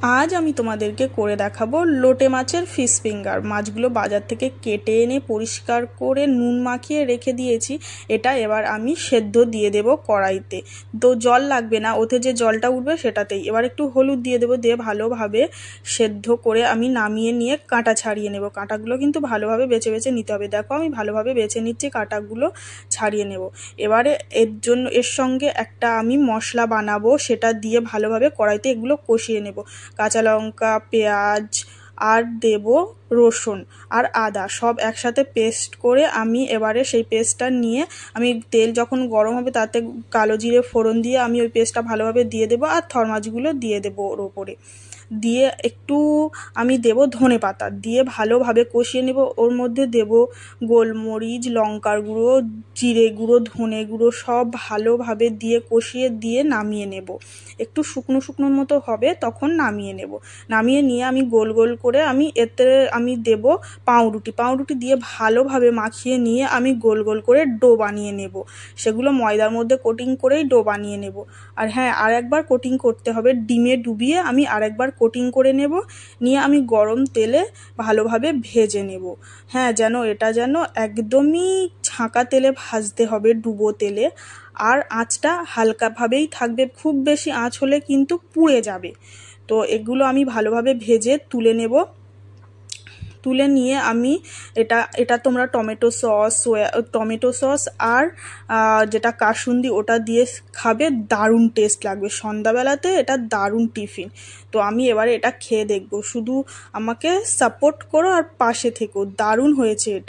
আজ আমি তোমাদেরকে করে দেখাবো লোটে মাছের ফিশ ফিঙ্গার। মাছগুলো বাজার থেকে কেটে এনে পরিষ্কার করে নুন মাখিয়ে রেখে দিয়েছি। এটা এবার আমি সেদ্ধ দিয়ে দেব কড়াইতে। তো জল লাগবে না, ওতে যে জলটা উঠবে সেটাতেই। এবার একটু হলুদ দিয়ে দেবো, দিয়ে ভালোভাবে সেদ্ধ করে আমি নামিয়ে নিয়ে কাঁটা ছাড়িয়ে নেব। কাঁটাগুলো কিন্তু ভালোভাবে বেছে বেছে নিতে হবে। দেখো আমি ভালোভাবে বেছে নিচ্ছি, কাঁটাগুলো ছাড়িয়ে নেব। এবারে এর সঙ্গে একটা আমি মশলা বানাবো, সেটা দিয়ে ভালোভাবে কড়াইতে এগুলো কষিয়ে নেব। কাঁচা লঙ্কা, পেঁয়াজ আর দেব রসুন আর আদা, সব একসাথে পেস্ট করে আমি এবারে সেই পেস্টটা নিয়ে আমি তেল যখন গরম হবে তাতে কালো জিরে ফোড়ন দিয়ে আমি ওই পেস্টটা ভালোভাবে দিয়ে দেবো আর থর মাছগুলো দিয়ে দেবো ওর ওপরে। দিয়ে একটু আমি দেব ধনে পাতা, দিয়ে ভালোভাবে কষিয়ে নেব। ওর মধ্যে দেব গোলমরিচ, লঙ্কার গুঁড়ো, জিরে গুঁড়ো, ধনে গুঁড়ো সব ভালোভাবে দিয়ে কষিয়ে দিয়ে নামিয়ে নেব। একটু শুকনো শুকনোর মতো হবে তখন নামিয়ে নেব। নামিয়ে নিয়ে আমি গোল গোল করে এতে আমি দেব পাউরুটি দিয়ে ভালোভাবে মাখিয়ে নিয়ে আমি গোল গোল করে ডো বানিয়ে নেব। সেগুলো ময়দার মধ্যে কোটিং করেই ডো বানিয়ে নেব। আর হ্যাঁ, আর একবার কোটিং করতে হবে, ডিমে ডুবিয়ে আমি আরেকবার কোটিং করে নেব। নিয়ে আমি গরম তেলে ভালোভাবে ভেজে নেব। হ্যাঁ, এটা যেন একদমই ছাঁকা তেলে ভাজতে হবে, ডুবো তেলে। আর আঁচটা হালকাভাবেই থাকবে, খুব বেশি আঁচ হলে কিন্তু পুড়ে যাবে। তো এগুলো আমি ভালোভাবে ভেজে তুলে নেব। তুলে নিয়ে আমি এটা তোমরা টমেটো সস আর যেটা কাসুন্দি ওটা দিয়ে খাবে, দারুণ টেস্ট লাগবে। সন্ধ্যাবেলাতে এটা দারুণ টিফিন। তো আমি এবারে এটা খেয়ে দেখবো, শুধু আমাকে সাপোর্ট করো আর পাশে থেকো। দারুণ হয়েছে এটা।